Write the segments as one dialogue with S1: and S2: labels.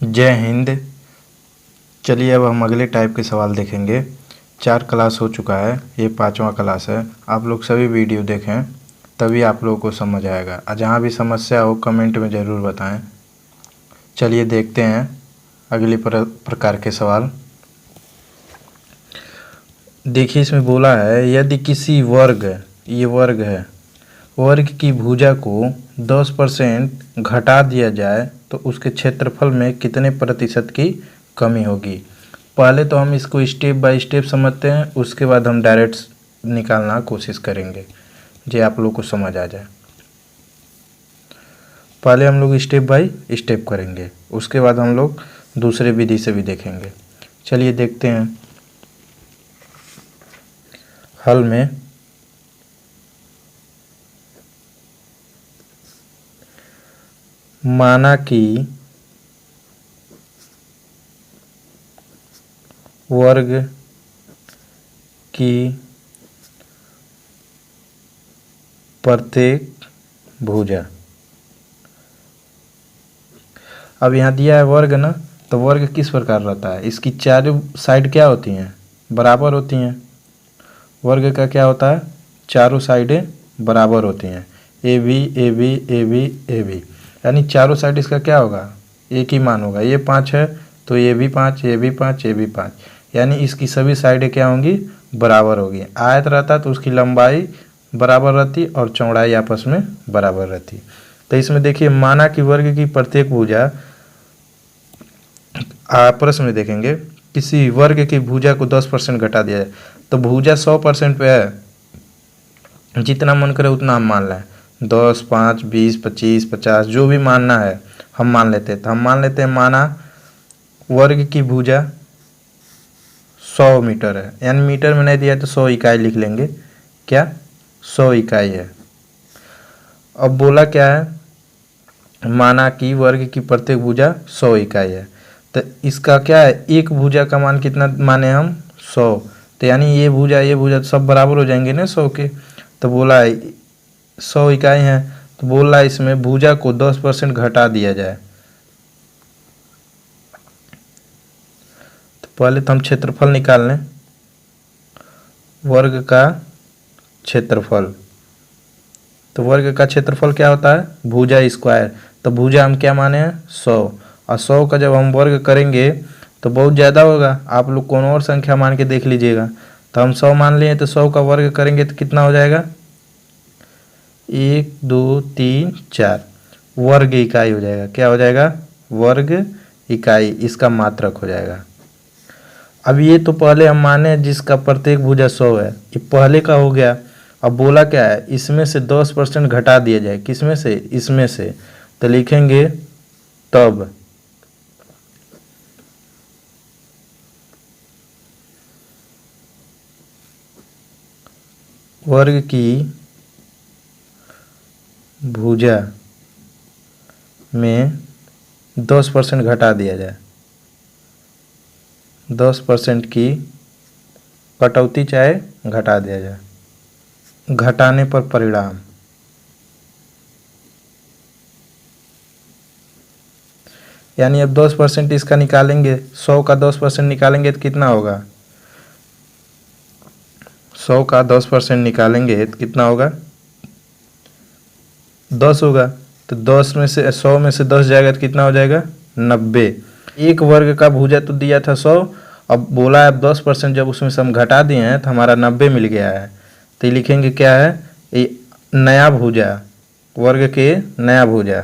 S1: जय हिंद। चलिए अब हम अगले टाइप के सवाल देखेंगे। 4 क्लास हो चुका है, ये 5वां क्लास है। आप लोग सभी वीडियो देखें तभी आप लोगों को समझ आएगा। जहाँ भी समस्या हो कमेंट में ज़रूर बताएं। चलिए देखते हैं अगली प्रकार के सवाल। देखिए इसमें बोला है यदि किसी वर्ग, ये वर्ग है, वर्ग की भुजा को 10% घटा दिया जाए तो उसके क्षेत्रफल में कितने प्रतिशत की कमी होगी। पहले तो हम इसको स्टेप बाय स्टेप समझते हैं, उसके बाद हम डायरेक्ट निकालना कोशिश करेंगे जो आप लोग को समझ आ जाए। पहले हम लोग स्टेप बाय स्टेप करेंगे, उसके बाद हम लोग दूसरे विधि से भी देखेंगे। चलिए देखते हैं हल में। माना कि वर्ग की प्रत्येक भुजा, अब यहाँ दिया है वर्ग ना, तो वर्ग किस प्रकार रहता है, इसकी चारों साइड क्या होती हैं, बराबर होती हैं। वर्ग का क्या होता है, चारों साइडें बराबर होती हैं, A B A B A B A B, यानी चारों साइड इसका क्या होगा, एक ही मान होगा। ये 5 है तो ये भी 5, ये भी 5, ये भी 5, यानी इसकी सभी साइडें क्या होंगी, बराबर होगी। आयत रहता तो उसकी लंबाई बराबर रहती और चौड़ाई आपस में बराबर रहती। तो इसमें देखिए माना कि वर्ग की प्रत्येक भुजा, प्रश्न में देखेंगे किसी वर्ग की भुजा को 10% घटा दिया जाए, तो भुजा 100% पे है, जितना मन करे उतना हम मान लें, 10, 5, 20, 25, 50 जो भी मानना है हम मान लेते हैं। तो हम मान लेते हैं माना वर्ग की भुजा 100 मीटर है, यानी मीटर में नहीं दिया तो 100 इकाई लिख लेंगे, क्या 100 इकाई है। अब बोला क्या है, माना कि वर्ग की प्रत्येक भुजा 100 इकाई है, तो इसका क्या है, एक भुजा का मान कितना माने हम 100, तो यानी ये भुजा तो सब बराबर हो जाएंगे ना 100 के। तो बोला है 100 इकाई हैं, तो बोल रहा है इसमें भुजा को 10% घटा दिया जाए। तो पहले तो हम क्षेत्रफल निकाल लें, वर्ग का क्षेत्रफल। तो वर्ग का क्षेत्रफल क्या होता है, भुजा स्क्वायर। तो भुजा हम क्या माने हैं 100, और 100 का जब हम वर्ग करेंगे तो बहुत ज़्यादा होगा, आप लोग कौन और संख्या मान के देख लीजिएगा। तो हम 100 मान लिए, तो 100 का वर्ग करेंगे तो कितना हो जाएगा, 1 2 3 4 वर्ग इकाई हो जाएगा। क्या हो जाएगा, वर्ग इकाई, इसका मात्रक हो जाएगा। अब ये तो पहले हम माने जिसका प्रत्येक भुजा 100 है, ये पहले का हो गया। अब बोला क्या है, इसमें से 10% घटा दिया जाए, किसमें से, इसमें से। तो लिखेंगे तब वर्ग की भुजा में 10% घटा दिया जाए, 10% की कटौती चाहे घटा दिया जाए। घटाने पर परिणाम, यानी अब 10% इसका निकालेंगे, 100 का 10% निकालेंगे तो कितना होगा, 100 का 10% निकालेंगे तो कितना होगा, 10 होगा। तो 10 में से 100 में से 10 जाएगा तो कितना हो जाएगा, 90। एक वर्ग का भुजा तो दिया था 100, अब बोला है अब 10% जब उसमें से हम घटा दिए हैं तो हमारा 90 मिल गया है। तो लिखेंगे क्या है, ये नया भुजा, वर्ग के नया भुजा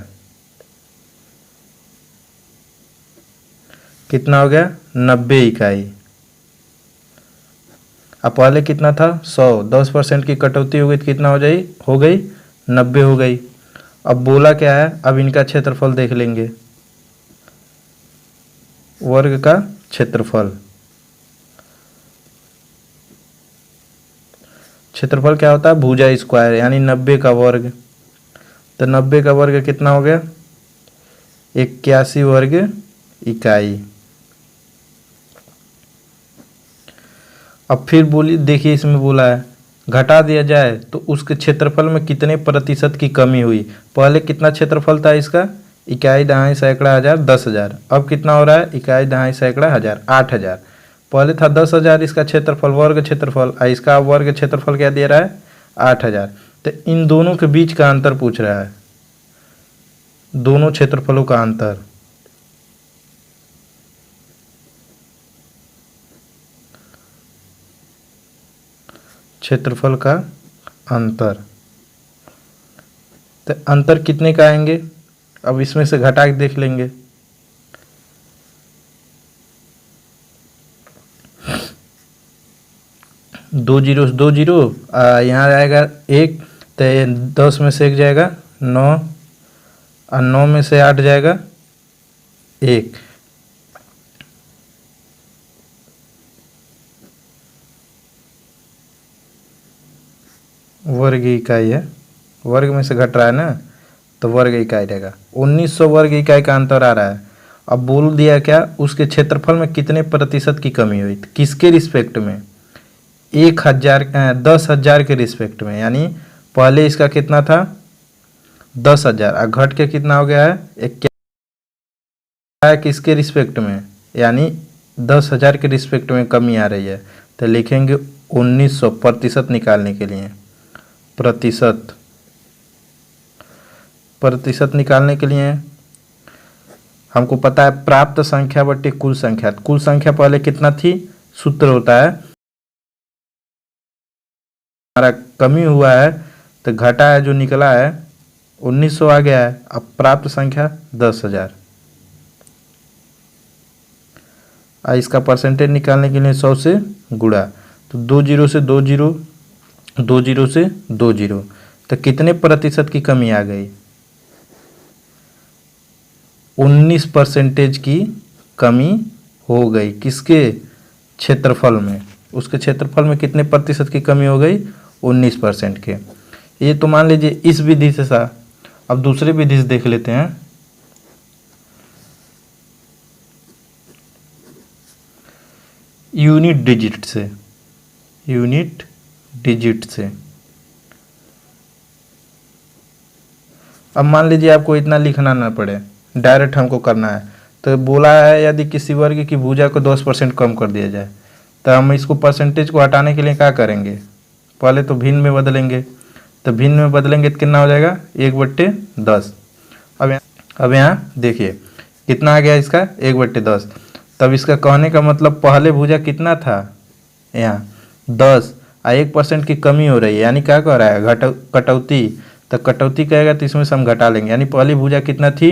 S1: कितना हो गया, 90 इकाई। अब पहले कितना था 100, 10% की कटौती हो गई तो कितना हो गई 90 हो गई। अब बोला क्या है, अब इनका क्षेत्रफल देख लेंगे, वर्ग का क्षेत्रफल। क्षेत्रफल क्या होता है, भुजा स्क्वायर, यानी 90 का वर्ग। तो 90 का वर्ग कितना हो गया, 81 वर्ग इकाई। अब फिर बोली, देखिए इसमें बोला है घटा दिया जाए तो उसके क्षेत्रफल में कितने प्रतिशत की कमी हुई। पहले कितना क्षेत्रफल था इसका, इकाई दहाई सैकड़ा हज़ार 10,000। अब कितना हो रहा है, इकाई दहाई सैकड़ा हज़ार 8,000। पहले था 10,000 इसका क्षेत्रफल, वर्ग क्षेत्रफल, इसका वर्ग क्षेत्रफल क्या दे रहा है, 8,000। तो इन दोनों के बीच का अंतर पूछ रहा है, दोनों क्षेत्रफलों का अंतर। क्षेत्रफल का अंतर, तो अंतर कितने का आएंगे, अब इसमें से घटा के देख लेंगे। दो जीरो दो जीरो, यहाँ आएगा 1, तो 10 में से 1 जाएगा 9, और 9 में से 8 जाएगा 1। वर्ग इकाई है, वर्ग में से घट रहा है ना, तो वर्ग इकाई रहेगा। 1900 वर्ग इकाई का अंतर आ रहा है। अब बोल दिया क्या, उसके क्षेत्रफल में कितने प्रतिशत की कमी हुई, किसके रिस्पेक्ट में, 10,000 के रिस्पेक्ट में। यानी पहले इसका कितना था 10,000, और घट के कितना हो गया है, क्या है किसके रिस्पेक्ट में, यानी 10,000 के रिस्पेक्ट में कमी आ रही है। तो लिखेंगे 1900 प्रतिशत निकालने के लिए, प्रतिशत निकालने के लिए हमको पता है प्राप्त संख्या बटे कुल संख्या। कुल संख्या पहले कितना थी, सूत्र होता है, हमारा कमी हुआ है तो घटा है, जो निकला है 1900 आ गया है। अब प्राप्त संख्या 10,000, इसका परसेंटेज निकालने के लिए 100 से गुणा, तो 2 जीरो से 2 जीरो, 2 जीरो से 2 जीरो, तो कितने प्रतिशत की कमी आ गई, 19% की कमी हो गई। किसके क्षेत्रफल में, उसके क्षेत्रफल में कितने प्रतिशत की कमी हो गई, 19% के। ये तो मान लीजिए इस विधि से था। अब दूसरे विधि से देख लेते हैं। यूनिट डिजिट से, यूनिट डिजिट से। अब मान लीजिए आपको इतना लिखना ना पड़े, डायरेक्ट हमको करना है। तो बोला है यदि किसी वर्ग की भुजा को 10% कम कर दिया जाए, तो हम इसको परसेंटेज को हटाने के लिए क्या करेंगे, पहले तो भिन्न में बदलेंगे। तो भिन्न में बदलेंगे तो कितना हो जाएगा, 1/10। अब यहाँ देखिए कितना आ गया इसका, 1/10। तब इसका कहने का मतलब पहले भुजा कितना था, यहाँ 10, और 1% की कमी हो रही है, यानी क्या कह रहा है, कटौती। तो कटौती कहेगा तो इसमें से हम घटा लेंगे, यानी पहली भुजा कितना थी,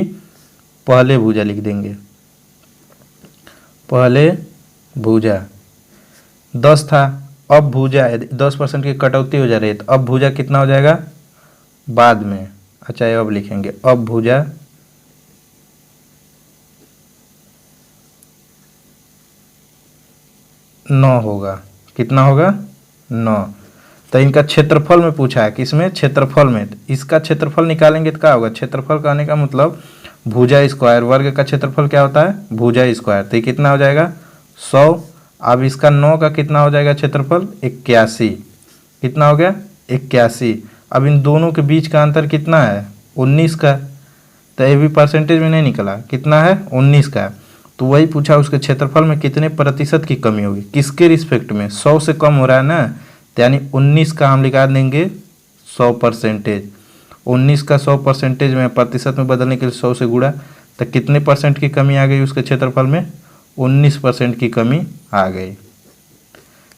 S1: पहले भुजा लिख देंगे, पहले भुजा 10 था। अब भुजा 10% की कटौती हो जा रही है, तो अब भुजा कितना हो जाएगा बाद में। अच्छा अब लिखेंगे, अब भुजा 9 होगा। कितना होगा, 9। तो इनका क्षेत्रफल में पूछा है, किसमें, क्षेत्रफल में। तो इसका क्षेत्रफल निकालेंगे तो क्या होगा, क्षेत्रफल कहने का मतलब भुजा स्क्वायर, वर्ग का क्षेत्रफल क्या होता है, भुजा स्क्वायर। तो ये कितना हो जाएगा 100। अब इसका 9 का कितना हो जाएगा क्षेत्रफल, 81। कितना हो गया, 81। अब इन दोनों के बीच का अंतर कितना है, 19 का। तो ये भी परसेंटेज में नहीं निकला, कितना है, 19 का। तो वही पूछा उसके क्षेत्रफल में कितने प्रतिशत की कमी होगी, किसके रिस्पेक्ट में, 100 से कम हो रहा है ना, तो यानी 19 का हम लिखा देंगे 100%। 19 का 100% में प्रतिशत में बदलने के लिए 100 से गुणा, तो कितने परसेंट की कमी आ गई उसके क्षेत्रफल में, 19% की कमी आ गई।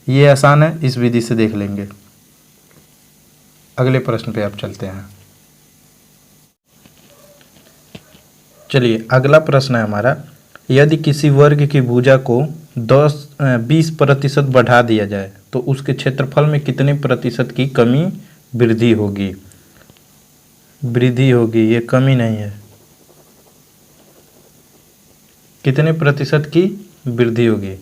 S1: ये आसान है, इस विधि से देख लेंगे। अगले प्रश्न पे आप चलते हैं। चलिए अगला प्रश्न है हमारा, यदि किसी वर्ग की भुजा को 20% बढ़ा दिया जाए तो उसके क्षेत्रफल में कितने प्रतिशत की कमी वृद्धि होगी, वृद्धि होगी, ये कमी नहीं है, कितने प्रतिशत की वृद्धि होगी।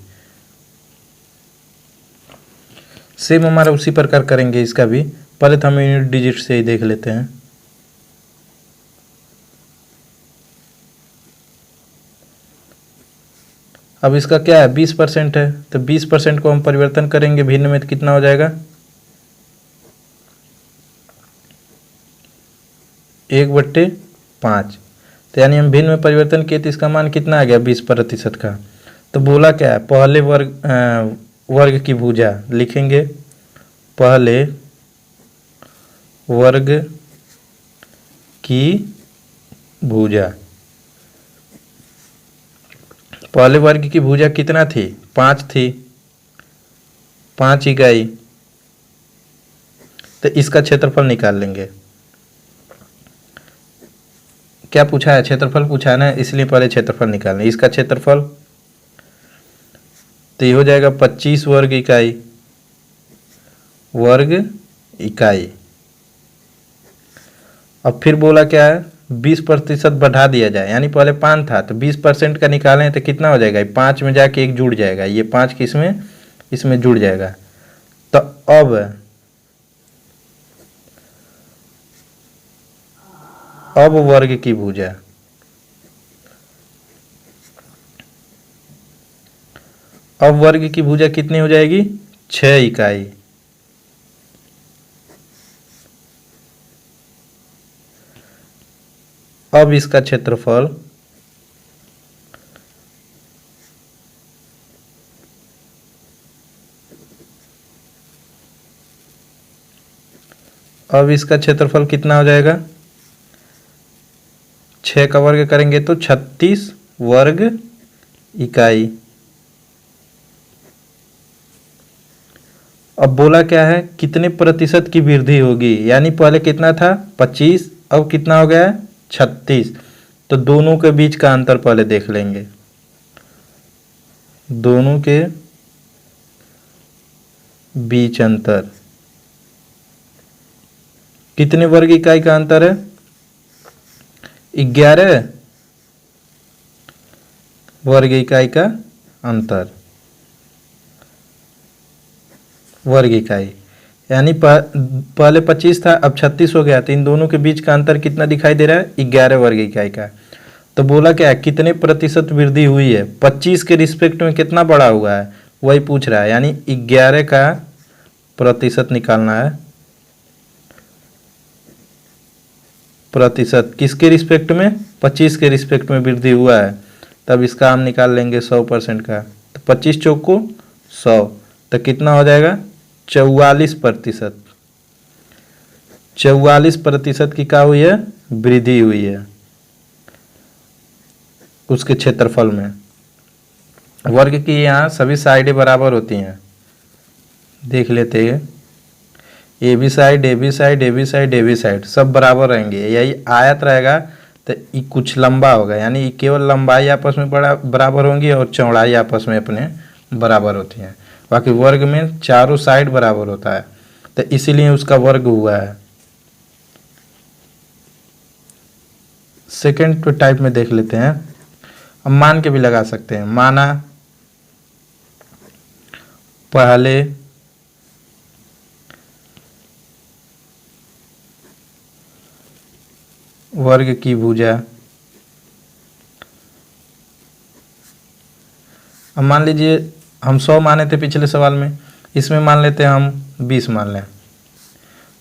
S1: सेम हमारा उसी प्रकार करेंगे इसका भी, पहले तो हम यूनिट डिजिट से ही देख लेते हैं। अब इसका क्या है, 20% है, तो 20% को हम परिवर्तन करेंगे भिन्न में, तो कितना हो जाएगा, 1/5। तो यानी हम भिन्न में परिवर्तन किए तो इसका मान कितना आ गया 20% का। तो बोला क्या है, पहले वर्ग की भुजा लिखेंगे, पहले वर्ग की भुजा। पहले वर्ग की भुजा कितना थी, 5 थी, 5 इकाई। तो इसका क्षेत्रफल निकाल लेंगे। क्या पूछा है, क्षेत्रफल पूछा है ना, इसलिए पहले क्षेत्रफल निकालना। इसका क्षेत्रफल तो ये हो जाएगा 25 वर्ग इकाई, वर्ग इकाई। अब फिर बोला क्या है, 20% बढ़ा दिया जाए, यानी पहले 5 था तो 20% का निकालें तो कितना हो जाएगा, 5 में जाके 1 जुड़ जाएगा, ये 5 किसमें, इसमें जुड़ जाएगा। तो अब वर्ग की भुजा, अब वर्ग की भुजा कितनी हो जाएगी, 6 इकाई। अब इसका क्षेत्रफल कितना हो जाएगा, 6 का वर्ग करेंगे तो 36 वर्ग इकाई। अब बोला क्या है, कितने प्रतिशत की वृद्धि होगी, यानी पहले कितना था 25, अब कितना हो गया है 36। तो दोनों के बीच का अंतर पहले देख लेंगे, दोनों के बीच अंतर कितने वर्ग इकाई का अंतर है, 11 वर्ग इकाई का अंतर, वर्ग इकाई। यानी पहले 25 था, अब 36 हो गया, तो इन दोनों के बीच का अंतर कितना दिखाई दे रहा है, 11 वर्ग इकाई का। तो बोला क्या है, कितने प्रतिशत वृद्धि हुई है, 25 के रिस्पेक्ट में कितना बढ़ा हुआ है, वही पूछ रहा है, यानी 11 का प्रतिशत निकालना है। प्रतिशत किसके रिस्पेक्ट में, 25 के रिस्पेक्ट में वृद्धि हुआ है, तब इसका हम निकाल लेंगे 100% का। तो 25 चौक को 100, तो कितना हो जाएगा 44%। 44% की क्या हुई है, वृद्धि हुई है उसके क्षेत्रफल में। वर्ग की यहाँ सभी साइडें बराबर होती हैं, देख लेते हैं, A B side, A B side, A B side, A B side सब बराबर रहेंगे। यही आयत रहेगा तो ये कुछ लंबा होगा, यानी ये केवल लंबाई आपस में बराबर होंगी और चौड़ाई आपस में अपने बराबर होती हैं। बाकी वर्ग में चारों साइड बराबर होता है, तो इसीलिए उसका वर्ग हुआ है। सेकेंड टाइप में देख लेते हैं, अब मान के भी लगा सकते हैं। माना पहले वर्ग की भुजा, अब मान लीजिए हम 100 माने थे पिछले सवाल में, इसमें मान लेते हैं हम 20 मान लें।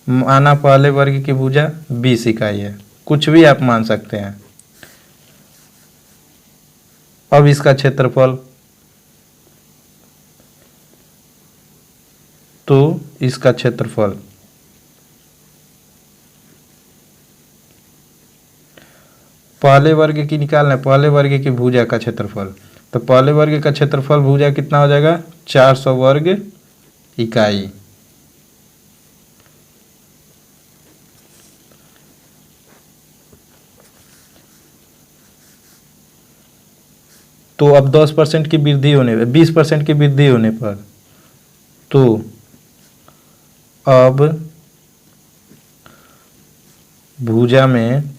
S1: माना पहले वर्ग की भुजा 20 इकाई है, कुछ भी आप मान सकते हैं। अब इसका क्षेत्रफल, तो इसका क्षेत्रफल पहले वर्ग की निकालना है, पहले वर्ग की भुजा का क्षेत्रफल। तो पहले वर्ग का क्षेत्रफल भुजा कितना हो जाएगा, 400 वर्ग इकाई। तो अब 10% की वृद्धि होने पर, 20% की वृद्धि होने पर, तो अब भुजा में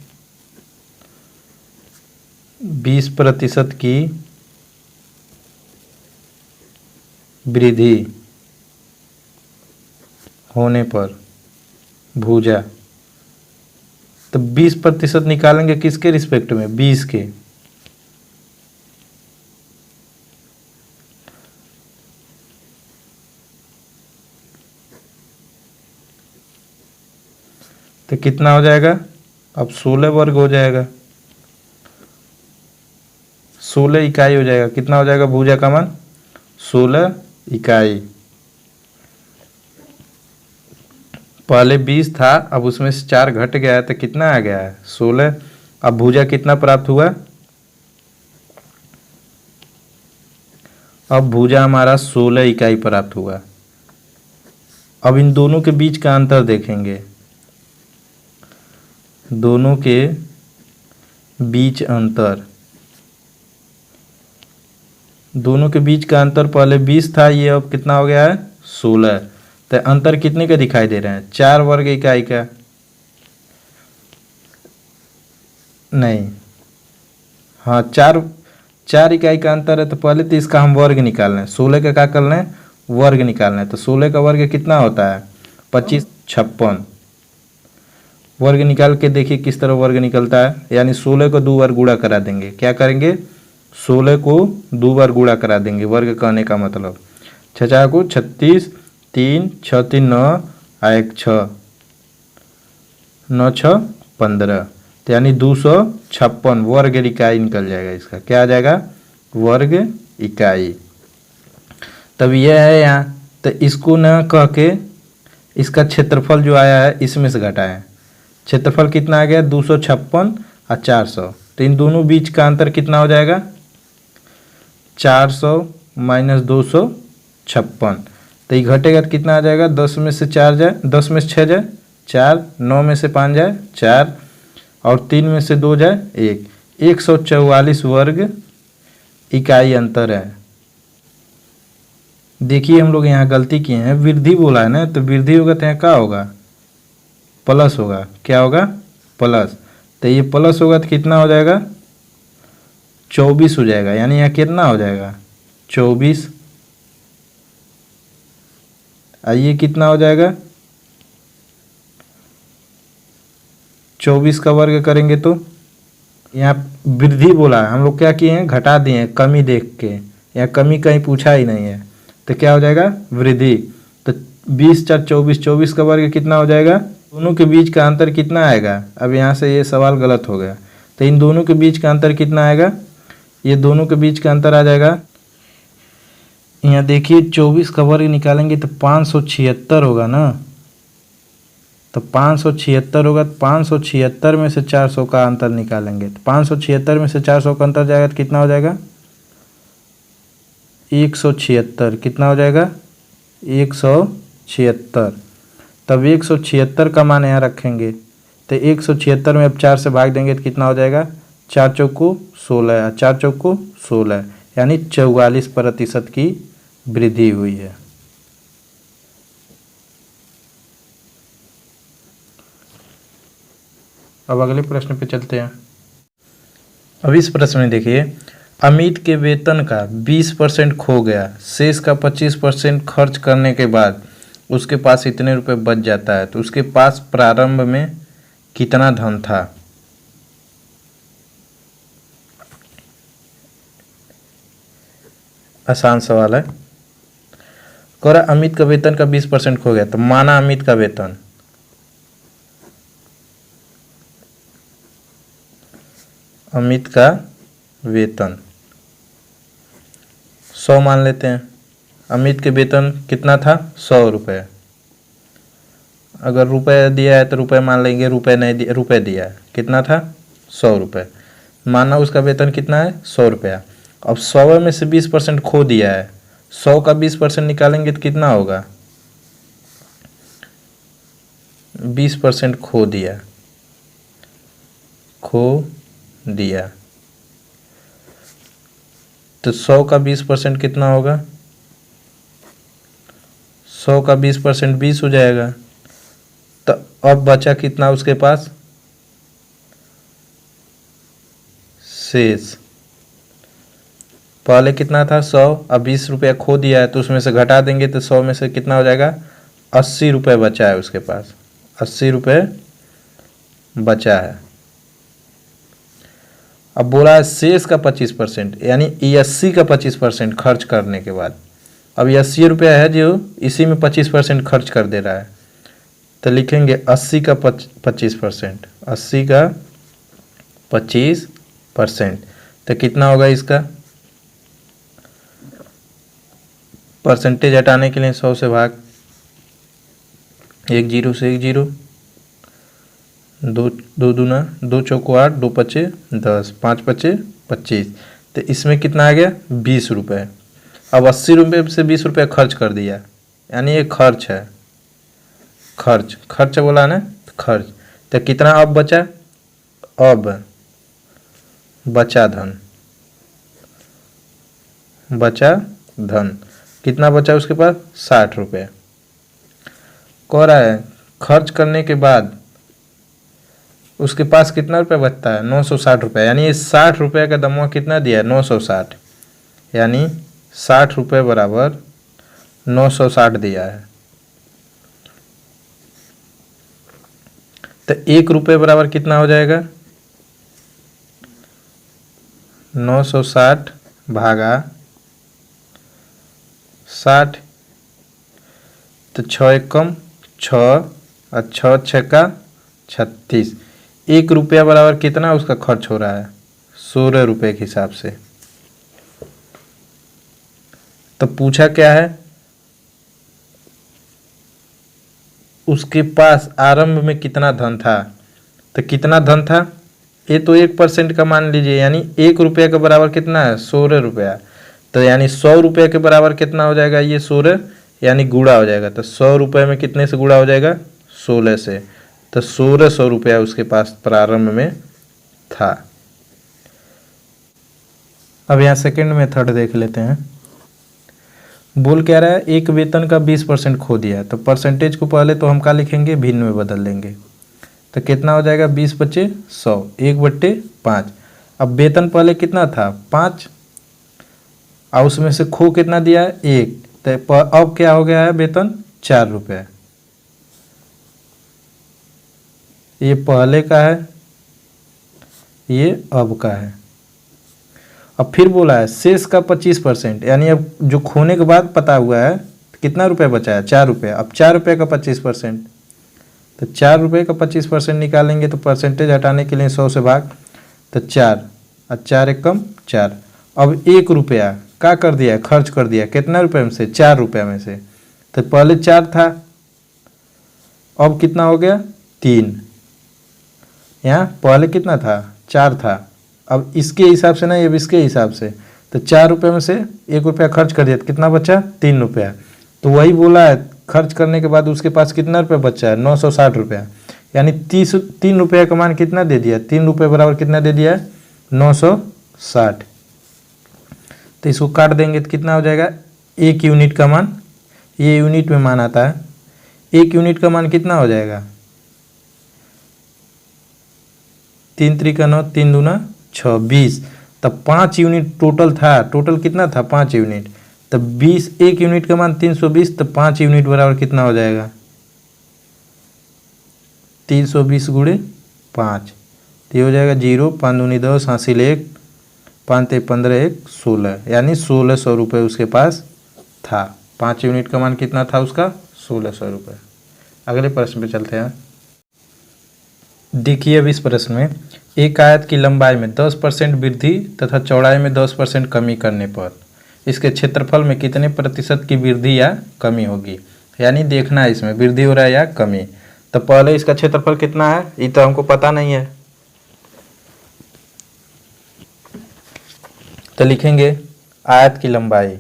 S1: 20% की वृद्धि होने पर भुजा, तो 20% निकालेंगे किसके रिस्पेक्ट में, 20 के। तो कितना हो जाएगा, अब 16 वर्ग हो जाएगा। 16 इकाई हो जाएगा। कितना हो जाएगा भुजा का मान? 16 इकाई। पहले 20 था, अब उसमें से 4 घट गया है तो कितना आ गया है? 16। अब भुजा कितना प्राप्त हुआ? अब भुजा हमारा 16 इकाई प्राप्त हुआ। अब इन दोनों के बीच का अंतर देखेंगे। दोनों के बीच अंतर, दोनों के बीच का अंतर पहले 20 था, ये अब कितना हो गया है? 16। तो अंतर कितने के दिखाई दे रहे हैं? 4 वर्ग इकाई का। नहीं, हाँ, 4 इकाई का अंतर है, तो पहले तो इसका हम वर्ग निकाल लें। 16 का क्या कर लें? वर्ग निकाल लें। तो 16 का वर्ग कितना होता है? 25, 56। वर्ग निकाल के देखिए किस तरह वर्ग निकलता है। यानी 16 को 2 बार गुणा करा देंगे। क्या करेंगे? 16 को 2 बार गुणा करा देंगे, वर्ग कहने का मतलब। 6 को 36, 3 6 3 9 1 6, 9 6 15, तो यानी 256 वर्ग इकाई निकल जाएगा। इसका क्या आ जाएगा? वर्ग इकाई। तब यह है यहाँ, तो इसको न कह के इसका क्षेत्रफल जो आया है इसमें से घटाएं। क्षेत्रफल कितना आ गया? 256 और 400। तो इन दोनों बीच का अंतर कितना हो जाएगा? 400 माइनस 256। तो ये घटेगा तो कितना आ जाएगा? 10 में से 4 जाए, 10 में से 6 जाए 4, 9 में से 5 जाए 4, और 3 में से 2 जाए 1। 144 वर्ग इकाई अंतर है। देखिए हम लोग यहाँ गलती किए हैं, वृद्धि बोला है ना, तो वृद्धि होगा तो यहाँ क्या होगा? प्लस होगा। क्या होगा? प्लस। तो ये प्लस होगा तो कितना हो जाएगा? 24 हो जाएगा। यानी यहाँ कितना हो जाएगा? 24। आइए कितना हो जाएगा? 24 का वर्ग करेंगे तो यहाँ वृद्धि बोला है, हम लोग क्या किए हैं? घटा दिए हैं कमी देख के। यहाँ कमी कहीं पूछा ही नहीं है, तो क्या हो जाएगा? वृद्धि। तो 20 4 24, 24 का वर्ग कितना हो जाएगा? दोनों के बीच का अंतर कितना आएगा? अब यहाँ से ये सवाल गलत हो गया। तो इन दोनों के बीच का अंतर कितना आएगा? ये दोनों के बीच का अंतर आ जाएगा, यहाँ देखिए 24 का वर्ग निकालेंगे तो 576 होगा ना। तो 576 होगा, तो 576 में से 400 का अंतर निकालेंगे। तो 576 में से 400 का अंतर जाएगा तो कितना हो जाएगा? 176। कितना हो जाएगा? 176। तब 176 का मान यहाँ रखेंगे। तो 176 में अब 4 से भाग देंगे तो कितना हो जाएगा? 4 चौको 16, 4 चौको 16, यानी 44% की वृद्धि हुई है। अब अगले प्रश्न पे चलते हैं। अब इस प्रश्न में देखिए, अमित के वेतन का 20% खो गया, शेष का 25% खर्च करने के बाद उसके पास इतने रुपए बच जाता है, तो उसके पास प्रारंभ में कितना धन था? आसान सवाल है। कह रहा अमित का वेतन का 20% खो गया, तो माना अमित का वेतन, अमित का वेतन 100 मान लेते हैं। अमित के वेतन कितना था? 100 रुपये। अगर रुपये दिया है तो रुपये मान लेंगे, रुपये नहीं दिया, रुपये दिया है, कितना था? 100 रुपये। माना उसका वेतन कितना है? 100 रुपया। अब 100 में से 20% खो दिया है, 100 का 20% निकालेंगे तो कितना होगा? 20% खो दिया, तो 100 का 20% कितना होगा? 100 का 20% 20 हो जाएगा। तो अब बचा कितना उसके पास? शेष। पहले कितना था? 100। अब 20 रुपया खो दिया है तो उसमें से घटा देंगे तो 100 में से कितना हो जाएगा? 80 रुपये बचा है उसके पास, 80 रुपये बचा है। अब बोला है शेष का 25%, यानी 80 का 25% खर्च करने के बाद। अब 80 रुपया है जो इसी में 25% खर्च कर दे रहा है, तो लिखेंगे 80 का 25%, 80 का 25%। तो कितना होगा इसका, परसेंटेज हटाने के लिए 100 से भाग, 1 जीरो से 1 जीरो, 2 2 दूना 2 चौको 8, 2 पचे 10, 5 पचे 25। तो इसमें कितना आ गया, 20 रुपये। अब 80 रुपये से 20 रुपये खर्च कर दिया, यानी ये खर्च है, खर्च खर्च बोला ना, खर्च। तो कितना अब बचा, अब बचा धन, बचा धन कितना बचा उसके पास, 60 रुपये। कह रहा है खर्च करने के बाद उसके पास कितना रुपये बचता है, 960 रुपये। यानी ये 60 रुपये का दमवा कितना दिया है, 960, यानी 60 रुपये बराबर 960 दिया है। तो 1 रुपये बराबर कितना हो जाएगा, 960 भागा 60। तो 6 एकम 6 और 6 छक्का 36। 1 रुपया बराबर कितना उसका खर्च हो रहा है, 16 रुपये के हिसाब से। तो पूछा क्या है, उसके पास आरंभ में कितना धन था। तो कितना धन था, ये तो 1% का मान लीजिए, यानी 1 रुपये के बराबर कितना है, 16 रुपया। तो यानी 100 रुपये के बराबर कितना हो जाएगा, ये 16, यानी गुणा हो जाएगा। तो 100 रुपये में कितने से गुणा हो जाएगा, 16 से। तो 1600 रुपया उसके पास प्रारंभ में था। अब यहाँ सेकंड मेथड देख लेते हैं। बोल क्या रहा है, एक वेतन का 20% खो दिया है। तो परसेंटेज को पहले तो हम क्या लिखेंगे, भिन्न में बदल देंगे। तो कितना हो जाएगा, 20 बचे 100, 1/5। अब वेतन पहले कितना था, 5, और उसमें से खो कितना दिया है, 1। तो अब क्या हो गया है, वेतन 4 रुपये। ये पहले का है, ये अब का है। अब फिर बोला है शेष का 25%, यानी अब जो खोने के बाद पता हुआ है कितना रुपये बचा है, 4 रुपये। अब 4 रुपये का 25%, तो 4 रुपये का 25% निकालेंगे। तो परसेंटेज हटाने के लिए 100 से भाग, तो 4 और 4 एकम 4। अब 1 रुपया क्या कर दिया, खर्च कर दिया, कितना रुपये में से, 4 रुपये में से। तो पहले 4 था, अब कितना हो गया, 3। यहाँ पहले कितना था, 4 था। अब इसके हिसाब से ना, ये इसके हिसाब से। तो 4 रुपये में से 1 रुपया खर्च कर दिया, तो कितना बचा, 3 रुपया। तो वही बोला है खर्च करने के बाद उसके पास कितना रुपया बचा है, 960 रुपया। यानी 3 रुपये का मान कितना दे दिया, 3 रुपये बराबर कितना दे दिया है, 960। तो इसको काट देंगे तो कितना हो जाएगा, 1 यूनिट का मान, ये यूनिट में मान आता है। 1 यूनिट का मान कितना हो जाएगा, 3 त्रिका 9, 3 दूना 6, 20। तब 5 यूनिट टोटल था, टोटल कितना था, 5 यूनिट। तब 20, 1 यूनिट का मान 320, तो 5 यूनिट बराबर कितना हो जाएगा, 320 गुणे 5। तो ये हो जाएगा 0, 5 दूनी 10, हासिल 1, 5 ते 15, 1 16। यानी 1600 रुपये उसके पास था। 5 यूनिट का मान कितना था उसका, 1600 रुपये। अगले प्रश्न पे चलते हैं। देखिए अब इस प्रश्न में, एक आयत की लंबाई में 10% वृद्धि तथा चौड़ाई में 10% कमी करने पर इसके क्षेत्रफल में कितने प्रतिशत की वृद्धि या कमी होगी। यानी देखना है इसमें वृद्धि हो रहा है या कमी। तो पहले इसका क्षेत्रफल कितना है, ये तो हमको पता नहीं है। तो लिखेंगे आयत की लंबाई,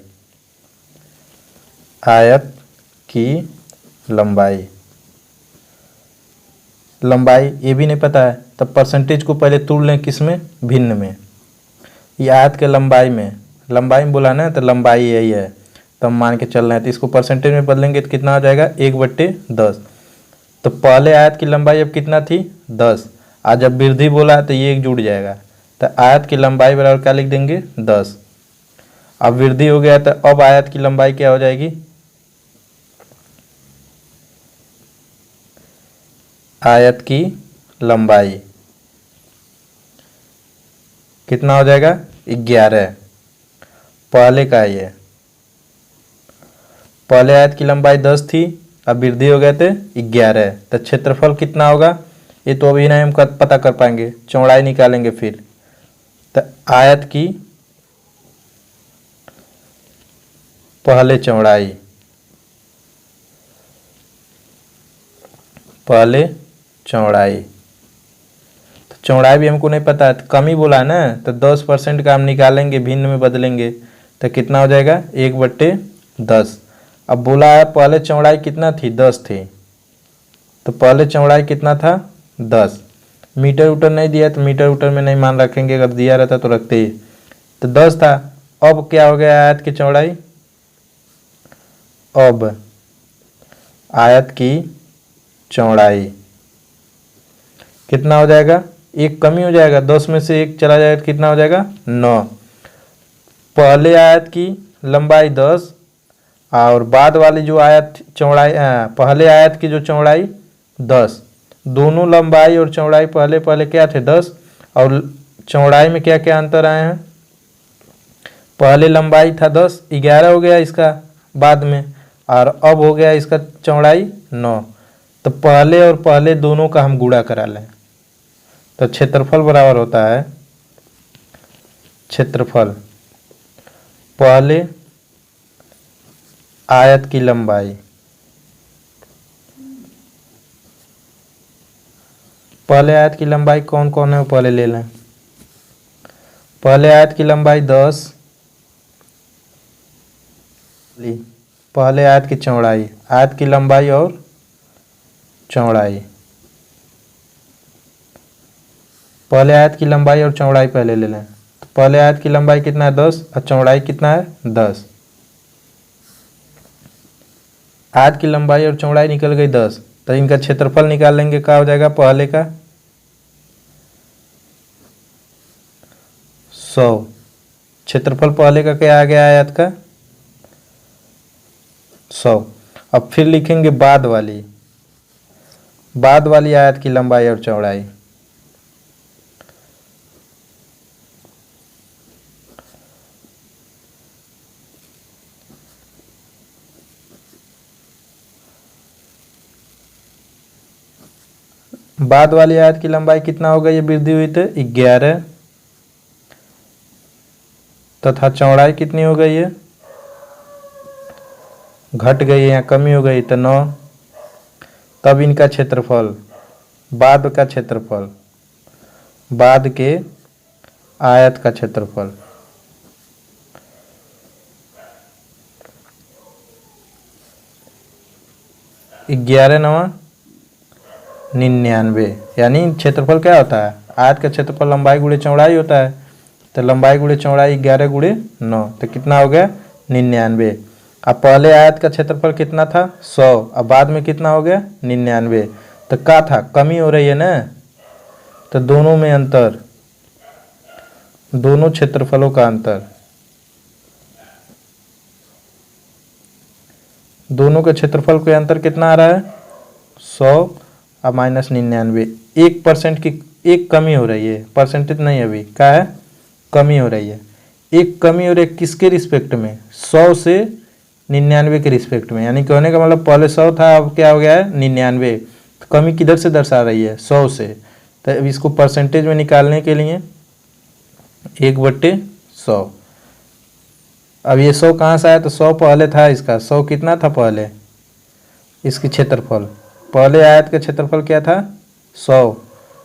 S1: आयत की लंबाई, लंबाई ये भी नहीं पता है। तब परसेंटेज को पहले तोड़ लें, किस में, भिन्न में। ये आयत के लंबाई में, लंबाई में बोला ना, तो लंबाई यही है, तो हम मान के चल रहे हैं। तो इसको परसेंटेज में बदलेंगे तो कितना हो जाएगा, 1/10। तो पहले आयत की लंबाई अब कितना थी, 10। आज जब वृद्धि बोला तो ये 1 जुड़ जाएगा। तो आयत की लंबाई बराबर क्या लिख देंगे, 10। अब वृद्धि हो गया तो अब आयत की लंबाई क्या हो जाएगी, आयत की लंबाई कितना हो जाएगा, 11। पहले का ये, पहले आयत की लंबाई 10 थी, अब वृद्धि हो गए थे 11। तो क्षेत्रफल कितना होगा, ये तो अभी नहीं हम पता कर पाएंगे, चौड़ाई निकालेंगे फिर। तो आयत की पहले चौड़ाई, पहले चौड़ाई, तो चौड़ाई भी हमको नहीं पता है तो कम ही बोला है ना, तो 10% का हम निकालेंगे, भिन्न में बदलेंगे तो कितना हो जाएगा 1/10। अब बोला है पहले चौड़ाई कितना थी 10 थी, तो पहले चौड़ाई कितना था 10। मीटर उटर नहीं दिया तो मीटर उटर में नहीं मान रखेंगे, अगर दिया रहता तो रखते ही, तो 10 था। अब क्या हो गया आयत की चौड़ाई, अब आयत की चौड़ाई कितना हो जाएगा, एक कमी हो जाएगा, 10 में से एक चला जाएगा तो कितना हो जाएगा 9। पहले आयत की लंबाई 10 और बाद वाली जो आयत चौड़ाई, पहले आयत की जो चौड़ाई 10, दोनों लंबाई और चौड़ाई पहले पहले क्या थे 10, और चौड़ाई में क्या क्या अंतर आए हैं, पहले लंबाई था 10, 11 हो गया इसका बाद में, और अब हो गया इसका चौड़ाई 9। तो पहले और पहले दोनों का हम गुणा करा लें तो क्षेत्रफल बराबर होता है, क्षेत्रफल पहले आयत की लंबाई, पहले आयत की लंबाई कौन कौन है वो पहले ले लें। पहले आयत की लंबाई 10, पहले आयत की चौड़ाई, आयत की लंबाई और चौड़ाई, पहले आयत की लंबाई और चौड़ाई पहले ले लें। तो पहले आयत की लंबाई कितना है 10 और चौड़ाई कितना है 10। आयत की लंबाई और चौड़ाई निकल गई 10, तो इनका क्षेत्रफल निकाल लेंगे, क्या हो जाएगा पहले का 100। क्षेत्रफल पहले का क्या आ गया आयत का 100। अब फिर लिखेंगे बाद वाली, बाद वाली आयत की लंबाई और चौड़ाई, बाद वाली आयत की लंबाई कितना हो गई, ये वृद्धि हुई तो 11, तथा चौड़ाई कितनी हो गई है, घट गई है या कमी हो गई तो 9। तब इनका क्षेत्रफल, बाद का क्षेत्रफल, बाद के आयत का क्षेत्रफल, ग्यारह 9 99, यानी क्षेत्रफल क्या होता है, आयत का क्षेत्रफल लंबाई गुणे चौड़ाई होता है, तो लंबाई गुणे चौड़ाई 11 गुणे 9 तो कितना हो गया 99। अब पहले आयत का क्षेत्रफल कितना था 100, अब बाद में कितना हो गया 99, तो क्या था कमी हो रही है ना, तो दोनों में अंतर, दोनों क्षेत्रफलों का अंतर, दोनों के क्षेत्रफल के अंतर कितना आ रहा है 100 और -99, 1% की एक कमी हो रही है, परसेंटेज नहीं अभी क्या है कमी हो रही है, एक कमी हो रही है किसके रिस्पेक्ट में 100 से 99 के रिस्पेक्ट में, यानी कहने का मतलब पहले 100 था अब क्या हो गया है 99, तो कमी किधर से दर्शा रही है 100 से, तो अब इसको परसेंटेज में निकालने के लिए 1/100। अब ये 100 कहाँ से आया, तो 100 पहले था इसका, 100 कितना था पहले इसकी क्षेत्रफल, पहले आयत का क्षेत्रफल क्या था 100,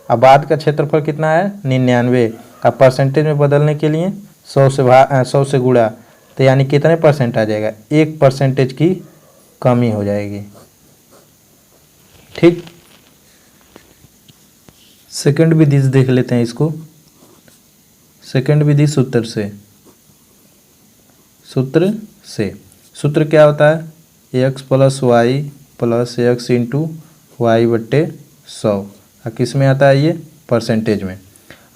S1: अब बाद का क्षेत्रफल कितना है 99, अब परसेंटेज में बदलने के लिए 100 से गुणा, तो यानी कितने परसेंट आ जाएगा 1% की कमी हो जाएगी। ठीक, सेकंड विधि से देख लेते हैं इसको। सेकंड विधि सूत्र से, सूत्र क्या होता है x + y + x × y/100, किस में आता है ये परसेंटेज में।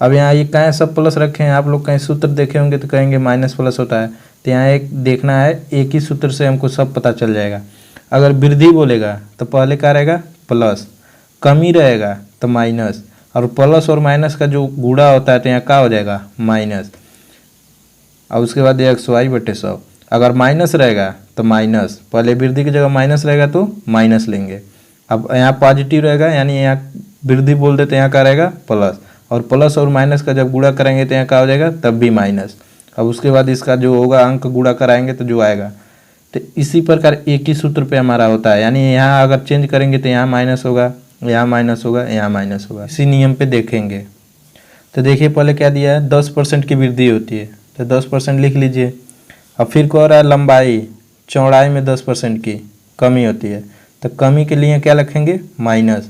S1: अब यहाँ ये कहाँ सब प्लस रखे हैं, आप लोग कहीं सूत्र देखे होंगे तो कहेंगे माइनस प्लस होता है, तो यहाँ एक देखना है, एक ही सूत्र से हमको सब पता चल जाएगा। अगर वृद्धि बोलेगा तो पहले क्या रहेगा प्लस, कमी रहेगा तो माइनस, और प्लस और माइनस का जो गुणा होता है तो यहाँ क्या हो जाएगा माइनस, और उसके बाद xy/100। अगर माइनस रहेगा तो माइनस, पहले वृद्धि की जगह माइनस रहेगा तो माइनस लेंगे। अब यहाँ पॉजिटिव रहेगा यानी यहाँ वृद्धि बोल देते हैं, यहाँ क्या रहेगा प्लस, और प्लस और माइनस का जब गुणा करेंगे तो यहाँ क्या हो जाएगा, तब भी माइनस। अब उसके बाद इसका जो होगा अंक गुणा कराएंगे तो जो आएगा। तो इसी प्रकार एक ही सूत्र पे हमारा होता है, यानी यहाँ अगर चेंज करेंगे तो यहाँ माइनस होगा, यहाँ माइनस होगा, यहाँ माइनस होगा। इसी नियम पे देखेंगे। तो देखिए पहले क्या दिया है, 10% की वृद्धि होती है, तो 10% लिख लीजिए। अब फिर कह रहा है लंबाई, चौड़ाई में 10% की कमी होती है, तो कमी के लिए क्या लिखेंगे, माइनस।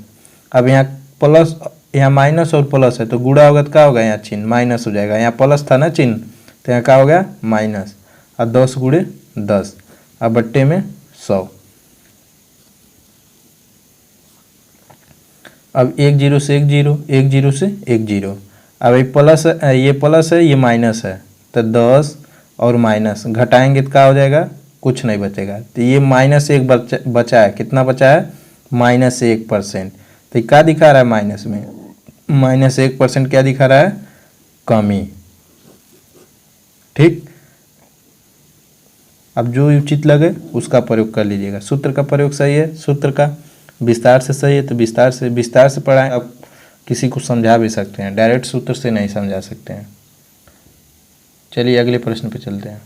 S1: अब यहाँ प्लस, यहाँ माइनस और प्लस है तो गुणा होगा तो क्या होगा, यहाँ चिन्ह माइनस हो जाएगा। यहाँ प्लस था ना चिन्ह, तो यहाँ क्या हो गया, माइनस। और 10 गुणे 10, अब बट्टे में 100। अब 1 0 से 1 0, 1 0 से 1 0। अब ये प्लस है, ये माइनस है, तो 10 और माइनस घटाएंगे तो क्या हो जाएगा, कुछ नहीं बचेगा। तो ये -1 बचा है, कितना बचा है, -1%। तो क्या दिखा रहा है माइनस में, -1% क्या दिखा रहा है, कमी। ठीक, अब जो उचित लगे उसका प्रयोग कर लीजिएगा। सूत्र का प्रयोग सही है, सूत्र का विस्तार से सही है तो विस्तार से पढ़ाएं। अब किसी को समझा भी सकते हैं, डायरेक्ट सूत्र से नहीं समझा सकते हैं। चलिए अगले प्रश्न पे चलते हैं।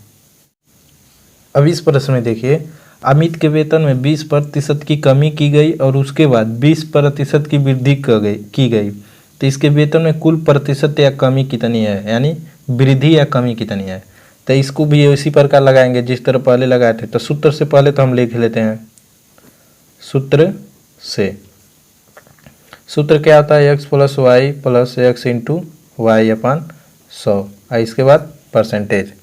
S1: अब इस प्रश्न में देखिए, अमित के वेतन में 20% की कमी की गई और उसके बाद 20% की वृद्धि की गई, तो इसके वेतन में कुल प्रतिशत या कमी कितनी है, यानी वृद्धि या कमी कितनी है। तो इसको भी इसी प्रकार लगाएंगे जिस तरह पहले लगाए थे। तो सूत्र से पहले तो हम लिख लेते हैं, सूत्र से। सूत्र क्या होता है, x + y + x × y/100, और इसके बाद परसेंटेज।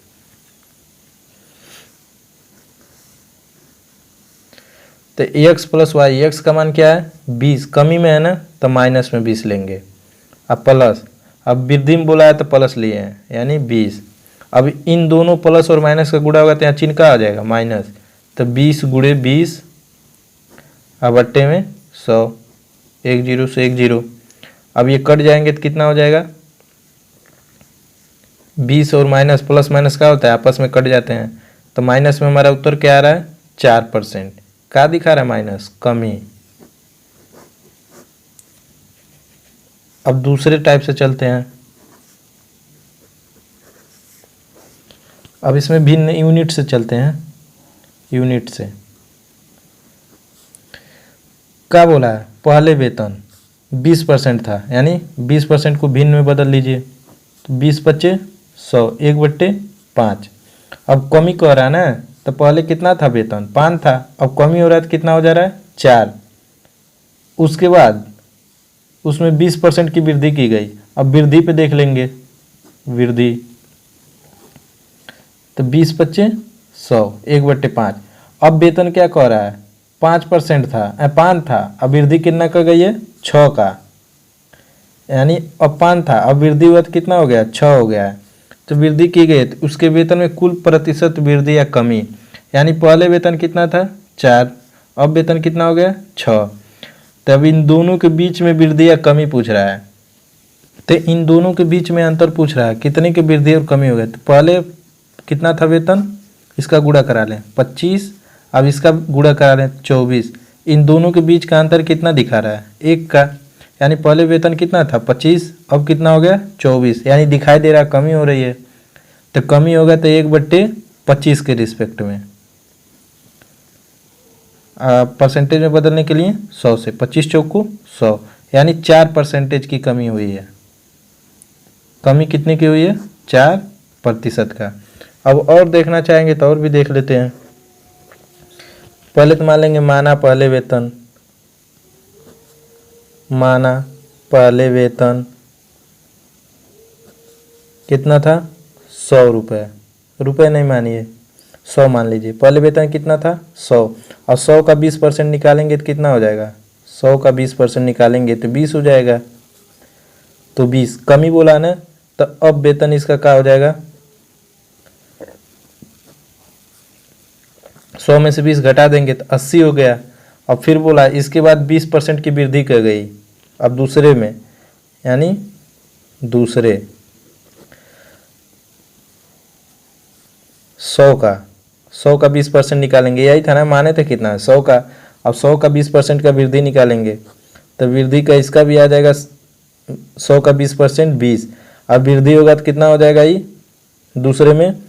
S1: तो x + y, x का मान क्या है, 20, कमी में है ना तो माइनस में 20 लेंगे। अब प्लस, अब वृद्धि में बोला है तो प्लस लिए हैं, यानी 20। अब इन दोनों प्लस और माइनस का गुणा होगा तो यहाँ चिन्ह का आ जाएगा, माइनस। तो 20 गुणे 20, अब बट्टे में 100, 1 0 से 1 0। अब ये कट जाएंगे तो कितना हो जाएगा, 20 और माइनस, प्लस माइनस क्या होता है, आपस में कट जाते हैं। तो माइनस में हमारा उत्तर क्या आ रहा है, 4%। क्या दिखा रहा है, माइनस, कमी। अब दूसरे टाइप से चलते हैं। अब इसमें भिन्न यूनिट से चलते हैं, यूनिट से। क्या बोला है, पहले वेतन 20% था, यानी 20% को भिन्न में बदल लीजिए। तो 20 × 5 = 100, 1/5। अब कमी कह रहा है ना, तो पहले कितना था वेतन, 5 था, अब कमी हो रहा है तो कितना हो जा रहा है, 4। उसके बाद उसमें 20% की वृद्धि की गई। अब वृद्धि पे देख लेंगे, वृद्धि, तो 20 × 5 = 100, 1/5। अब वेतन क्या कह रहा है, 5% था, 5 था, अब वृद्धि कितना कर गई है, 6 का, यानी अब 5 था, अब वृद्धि हुआ तो कितना हो गया, 6 हो गया है। तो वृद्धि की गई तो उसके वेतन में कुल प्रतिशत वृद्धि या कमी, यानी पहले वेतन कितना था, 4, अब वेतन कितना हो गया, 6। तब इन दोनों के बीच में वृद्धि या कमी पूछ रहा है। तो इन दोनों के बीच में अंतर पूछ रहा है, कितने की वृद्धि और कमी हो गया। तो पहले कितना था वेतन, इसका गुणा करा लें 25, अब इसका गुणा करा लें 24। इन दोनों के बीच का अंतर कितना दिखा रहा है, 1 का, यानी पहले वेतन कितना था, 25, अब कितना हो गया, 24, यानी दिखाई दे रहा है कमी हो रही है। तो कमी होगा तो 1/25 के रिस्पेक्ट में। परसेंटेज में बदलने के लिए 100 से 25 चौको 100, यानी 4% की कमी हुई है। कमी कितने की हुई है, 4% का। अब और देखना चाहेंगे तो और भी देख लेते हैं। पहले तो मान लेंगे माना पहले वेतन, माना पहले वेतन कितना था, 100 रुपये, रुपये नहीं मानिए, 100 मान लीजिए। पहले वेतन कितना था, 100, और 100 का 20% निकालेंगे तो कितना हो जाएगा, 100 का 20% निकालेंगे तो 20 हो जाएगा। तो 20 कमी बोला ना, तो अब वेतन इसका क्या हो जाएगा, 100 में से 20 घटा देंगे तो 80 हो गया। अब फिर बोला इसके बाद 20% की वृद्धि कर गई, अब दूसरे में, यानी दूसरे 100 का 20% निकालेंगे, यही था ना, माने थे कितना, 100 का। अब 100 का 20% का वृद्धि निकालेंगे तो वृद्धि का इसका भी आ जाएगा 100 का 20% 20। अब वृद्धि होगा तो कितना हो जाएगा, ये दूसरे में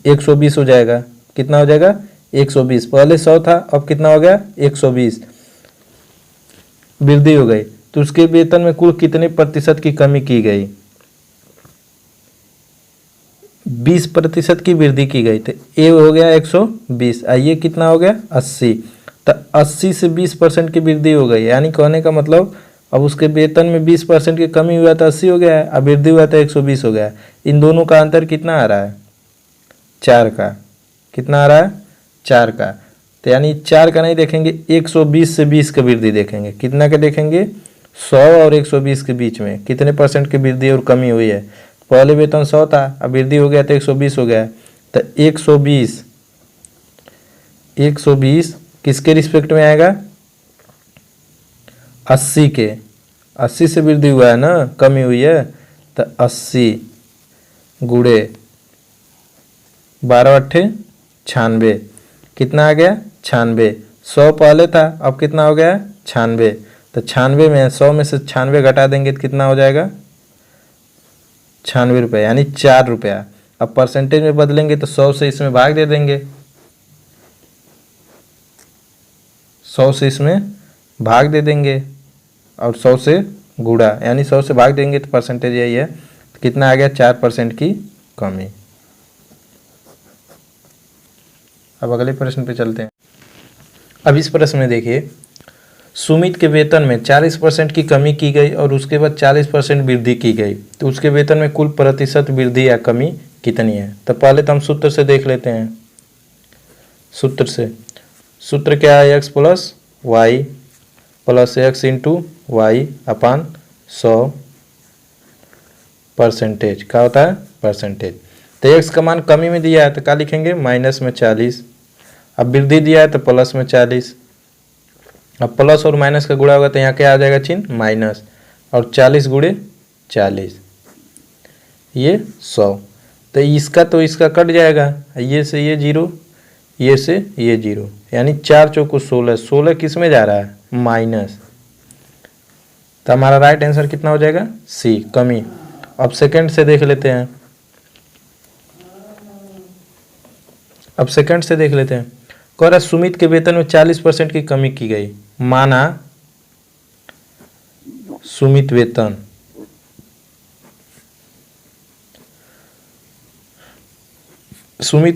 S1: 120 हो जाएगा। कितना हो जाएगा 120, पहले 100 था, अब कितना हो गया 120 वृद्धि हो गई। तो उसके वेतन में कुल कितने प्रतिशत की कमी की गई, 20% की वृद्धि की गई। तो ए हो गया 120, ये कितना हो गया 80। तो 80 से 20% की वृद्धि हो गई, यानी कहने का मतलब अब उसके वेतन में 20% की कमी हुआ था 80 हो गया है, अब वृद्धि हुआ था 120 हो गया है। इन दोनों का अंतर कितना आ रहा है 4 का। कितना आ रहा है 4 का। तो यानी 4 का नहीं देखेंगे, 120 से 20 का वृद्धि देखेंगे। कितना का देखेंगे 100 और 120 के बीच में कितने परसेंट की वृद्धि और कमी हुई है। पहले वेतन 100 था, अब वृद्धि हो गया तो 120 हो गया। तो 120 किसके रिस्पेक्ट में आएगा 80 के। 80 से वृद्धि हुआ है ना, कमी हुई है। तो 80 गुड़े 12 अट्ठे 96, कितना आ गया 96। 100 पहले था, अब कितना हो गया 96। तो 96 में 100 में से 96 घटा देंगे तो कितना हो जाएगा 96 रुपये, यानी 4 रुपया। अब परसेंटेज में बदलेंगे तो 100 से इसमें भाग दे देंगे, 100 से इसमें भाग दे देंगे और 100 से गुड़ा, यानी 100 से भाग देंगे तो परसेंटेज यही है। तो कितना आ गया 4% की कमी। अब अगले प्रश्न पे चलते हैं। अब इस प्रश्न में देखिए, सुमित के वेतन में 40% की कमी की गई और उसके बाद 40% वृद्धि की गई, तो उसके वेतन में कुल प्रतिशत वृद्धि या कमी कितनी है। तो पहले तो हम सूत्र से देख लेते हैं। सूत्र क्या है, x plus Y plus x into y upon 100 percentage. क्या होता है परसेंटेज। तो x का मान कमी में दिया है तो क्या लिखेंगे माइनस में 40। अब वृद्धि दिया है तो प्लस में 40। अब प्लस और माइनस का गुणा होगा तो यहाँ क्या आ जाएगा चिन्ह माइनस, और 40 गुणे 40 ये 100। तो इसका कट जाएगा, ये से ये 0, ये से ये 0, यानी 4 चौको 16। 16 किस में जा रहा है माइनस। तो हमारा राइट आंसर कितना हो जाएगा सी कमी। अब सेकंड से देख लेते हैं। कह रहा सुमित के वेतन में 40% की कमी की गई। माना सुमित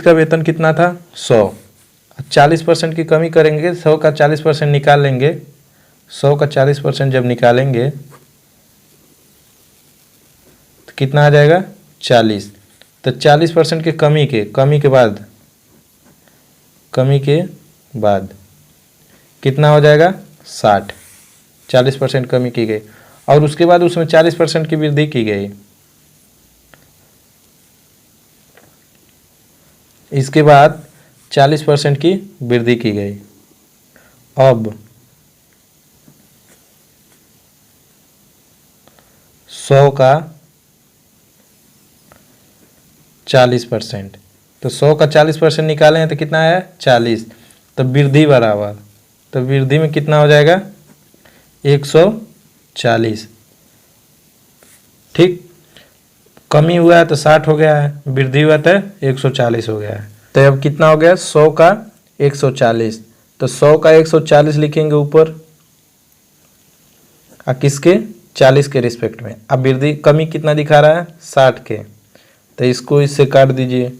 S1: का वेतन कितना था 100, 40% की कमी करेंगे, 100 का 40% निकाल लेंगे। 100 का 40% जब निकालेंगे तो कितना आ जाएगा 40। तो 40% की कमी के बाद कितना हो जाएगा 60। 40% कमी की गई और उसके बाद उसमें 40% की वृद्धि की गई। इसके बाद 40% की वृद्धि की गई। अब 100 का 40%, तो 100 का 40% निकाले हैं तो कितना है 40। तो वृद्धि बराबर, तो वृद्धि में कितना हो जाएगा 140। ठीक, कमी हुआ है तो 60 हो गया है, वृद्धि हुआ तो 140 हो गया है। तो अब कितना हो गया 100 का 140। तो 100 का 140 लिखेंगे ऊपर और किसके 40 के रिस्पेक्ट में। अब वृद्धि कमी कितना दिखा रहा है 60 के, तो इसको इससे काट दीजिए।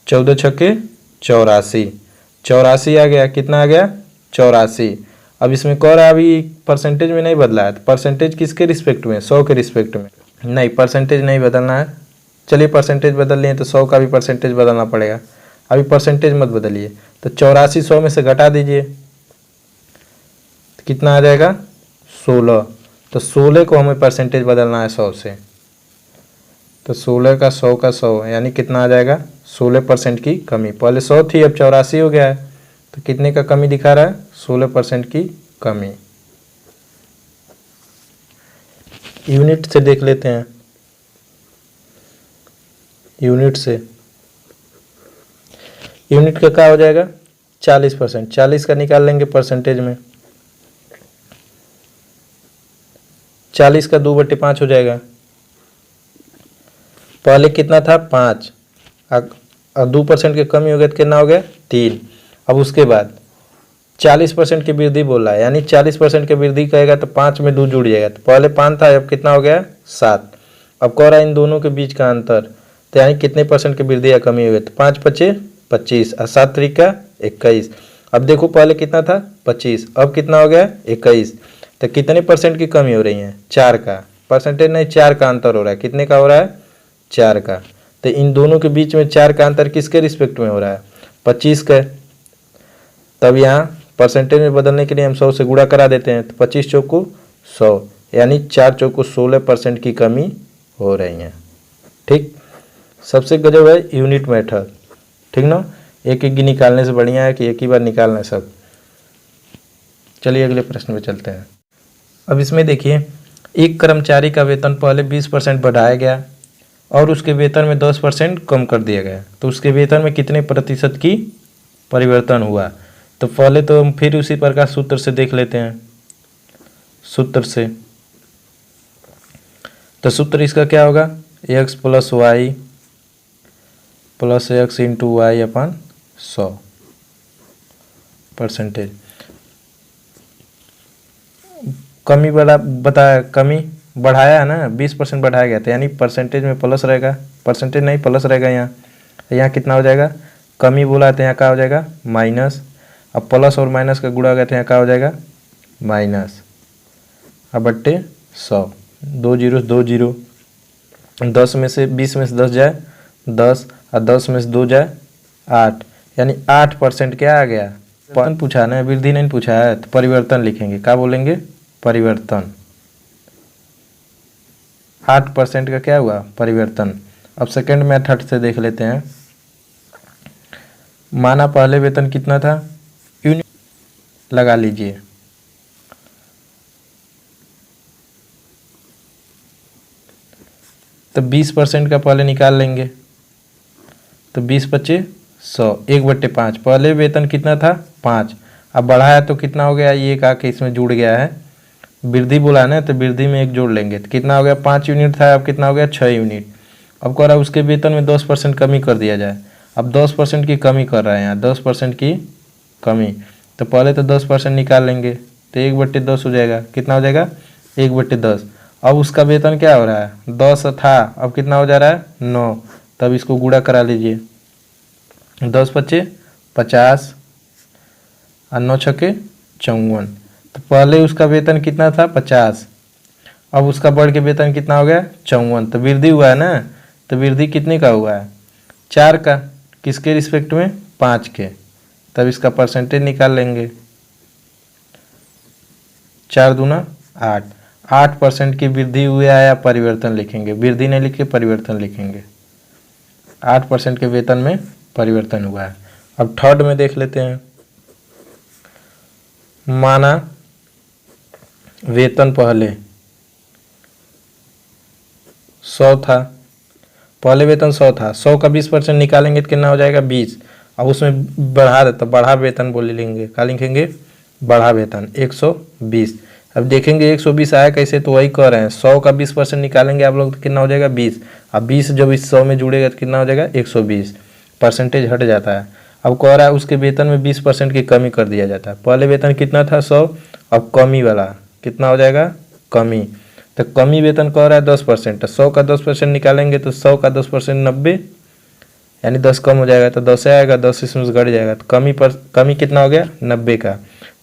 S1: चौदह छक्के 84, 84 आ गया। कितना आ गया 84। अब इसमें कह रहा है अभी परसेंटेज में नहीं बदला है, तो परसेंटेज किसके रिस्पेक्ट में 100 के रिस्पेक्ट में। नहीं, परसेंटेज नहीं बदलना है। चलिए परसेंटेज बदल लिए तो 100 का भी परसेंटेज बदलना पड़ेगा। अभी परसेंटेज मत बदलिए। तो 84 100 में से घटा दीजिए तो कितना आ जाएगा 16। तो 16 को हमें परसेंटेज बदलना है 100 से। तो 16 का 100 का 100 यानी कितना आ जाएगा 16% की कमी। पहले 100 थी, अब 84 हो गया है। तो कितने का कमी दिखा रहा है 16% की कमी। यूनिट से देख लेते हैं। यूनिट का क्या हो जाएगा 40%, 40 का निकाल लेंगे परसेंटेज में, 40 का 2/5 हो जाएगा। पहले कितना था 5, और 2% की कमी हो गया तो कितना हो गया 3। अब उसके बाद 40% की वृद्धि बोल रहा है, यानी 40% की वृद्धि कहेगा तो 5 में 2 जुड़ जाएगा, तो पहले 5 था, अब कितना हो गया 7। अब कह रहा है इन दोनों के बीच का अंतर, तो यानी कितने परसेंट की वृद्धि या कमी हुई, तो 5 पच्चे 25 और 7 त्रिका 21। अब देखो पहले कितना था 25, अब कितना हो गया 21, तो कितने परसेंट की कमी हो रही है, 4 का, परसेंटेज नहीं 4 का अंतर हो रहा है, कितने का हो रहा है 4 का। तो इन दोनों के बीच में 4 का अंतर किसके रिस्पेक्ट में हो रहा है 25 का। तब यहाँ परसेंटेज में बदलने के लिए हम 100 से गुणा करा देते हैं, तो 25 चौको 100, यानी 4 चौको 16% की कमी हो रही है। ठीक, सबसे गजब है यूनिट मेथड, ठीक ना, एक एक की निकालने से बढ़िया है कि एक ही बार निकालना है सब। चलिए अगले प्रश्न पे चलते हैं। अब इसमें देखिए, एक कर्मचारी का वेतन पहले 20% बढ़ाया गया और उसके वेतन में 10% कम कर दिया गया, तो उसके वेतन में कितने प्रतिशत की परिवर्तन हुआ। तो पहले तो हम फिर उसी प्रकार सूत्र से देख लेते हैं, सूत्र से, तो सूत्र इसका क्या होगा, x + y + x × y अपन 100 परसेंटेज। कमी बताया, कमी बढ़ाया है ना, 20% बढ़ाया गया था, यानी परसेंटेज में प्लस रहेगा, परसेंटेज नहीं प्लस रहेगा यहाँ कितना हो जाएगा, कमी बोला तो यहाँ क्या हो जाएगा माइनस। अब प्लस और माइनस का गुणा हो गया तो यहाँ क्या हो जाएगा माइनस, अब बट्टे 100, 2 जीरो 2 जीरो, 10 में से 20 में से 10 जाए 10 और 10 में से 2 जाए 8, यानी 8% क्या आ गया, परिवर्तन पूछा ना, वृद्धि नहीं पूछा है, तो परिवर्तन लिखेंगे, क्या बोलेंगे परिवर्तन। 8% का क्या हुआ परिवर्तन। अब सेकंड मेथड से देख लेते हैं। माना पहले वेतन कितना था, यूनिट लगा लीजिए, तो 20% का पहले निकाल लेंगे, तो 20 पच्चे 100, 1/5। पहले वेतन कितना था 5, अब बढ़ाया तो कितना हो गया, ये का के इसमें जुड़ गया है, वृद्धि बोला है ना, तो वृद्धि में 1 जोड़ लेंगे, तो कितना हो गया 5 यूनिट था, अब कितना हो गया 6 यूनिट। अब कह रहा है उसके वेतन में 10% कमी कर दिया जाए। अब 10% की कमी कर रहा है यहाँ, 10% की कमी, तो पहले तो 10% निकाल लेंगे, तो 1/10 हो जाएगा, कितना हो जाएगा 1/10। अब उसका वेतन क्या हो रहा है 10 था, अब कितना हो जा रहा है 9, तब इसको गुणा करा लीजिए, 10 पच्चे 50 और 9 छक्के 54। तो पहले उसका वेतन कितना था 50, अब उसका बढ़ के वेतन कितना हो गया 54, तो वृद्धि हुआ है ना, तो वृद्धि कितने का हुआ है 4 का, किसके रिस्पेक्ट में 5 के, तब इसका परसेंटेज निकाल लेंगे, 4 दूना 8, 8% की वृद्धि हुई है या परिवर्तन लिखेंगे, वृद्धि नहीं लिख के परिवर्तन लिखेंगे, 8% के वेतन में परिवर्तन हुआ है। अब थर्ड में देख लेते हैं। माना वेतन पहले 100 था, पहले वेतन 100 था, 100 का 20% निकालेंगे तो कितना हो जाएगा 20, अब उसमें बढ़ा देता, तो बढ़ा वेतन बोल लेंगे, क्या लिखेंगे बढ़ा वेतन 120। अब देखेंगे 120 आया कैसे, तो वही कह रहे हैं 100 का 20% निकालेंगे आप लोग तो कितना हो जाएगा 20, अब 20 जब इस 100 में जुड़ेगा तो कितना हो जाएगा 120, परसेंटेज हट जाता है। अब कह रहा है उसके वेतन में 20% की कमी कर दिया जाता है, पहले वेतन कितना था 100, अब कमी वाला कितना हो जाएगा कमी, तो कमी वेतन कह रहा है 10%, तो 100 का 10% निकालेंगे तो 100 का 10% 90, यानी 10 कम हो जाएगा तो 10 आएगा, 10 इसमें से घट जाएगा, तो कमी कितना हो गया 90 का।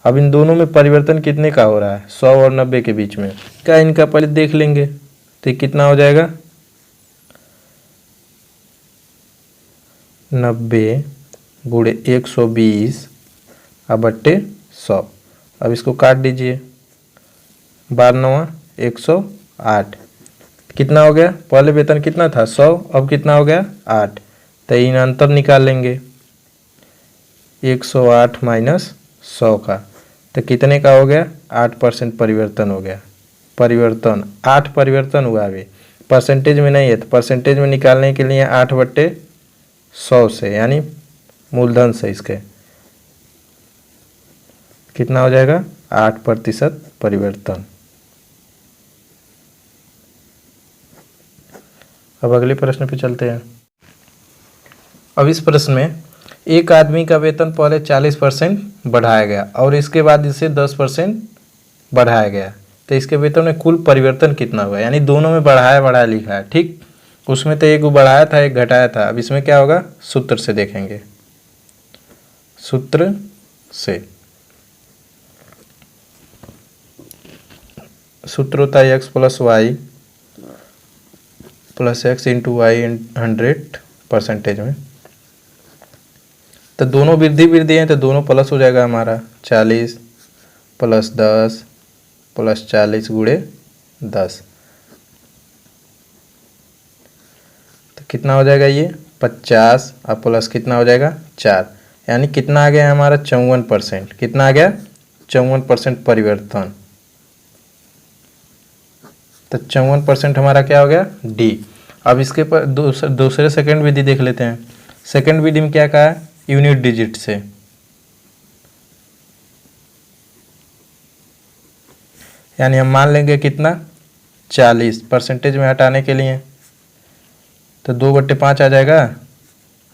S1: अब इन दोनों में परिवर्तन कितने का हो रहा है 100 और 90 के बीच में, क्या इनका पहले देख लेंगे, तो कितना हो जाएगा 90 गुणे 120 अब बट्टे 100। अब इसको काट दीजिए, 12 9 108, कितना हो गया, पहले वेतन कितना था 100, अब कितना हो गया 8, तो इन अंतर निकाल लेंगे, 108 माइनस 100 का, तो कितने का हो गया 8% परिवर्तन हो गया, परिवर्तन 8 परिवर्तन हुआ, अभी परसेंटेज में नहीं है, तो परसेंटेज में निकालने के लिए 8/100 से, यानी मूलधन से इसके कितना हो जाएगा 8% परिवर्तन। अब अगले प्रश्न पे चलते हैं। अब इस प्रश्न में एक आदमी का वेतन पहले 40% बढ़ाया गया और इसके बाद इसे 10% बढ़ाया गया, तो इसके वेतन में कुल परिवर्तन कितना हुआ, यानी दोनों में बढ़ाया बढ़ाया लिखा है। ठीक, उसमें तो एक बढ़ाया था एक घटाया था। अब इसमें क्या होगा, सूत्र से देखेंगे। सूत्र से सूत्र होता है x plus Y plus x into Y 100 percentage में। तो दोनों वृद्धि वृद्धि हैं तो दोनों प्लस हो जाएगा हमारा। 40 प्लस 10 प्लस 40 गुणे 10, तो कितना हो जाएगा ये 50 और प्लस कितना हो जाएगा 4, यानी कितना आ गया हमारा 54%। कितना आ गया 54% परिवर्तन। तो 54% हमारा क्या हो गया डी। अब इसके पर दूसरे सेकंड विधि देख लेते हैं। सेकंड विधि में क्या कहा है, यूनिट डिजिट से। यानी हम मान लेंगे कितना 40 परसेंटेज में हटाने के लिए, तो 2/5 आ जाएगा।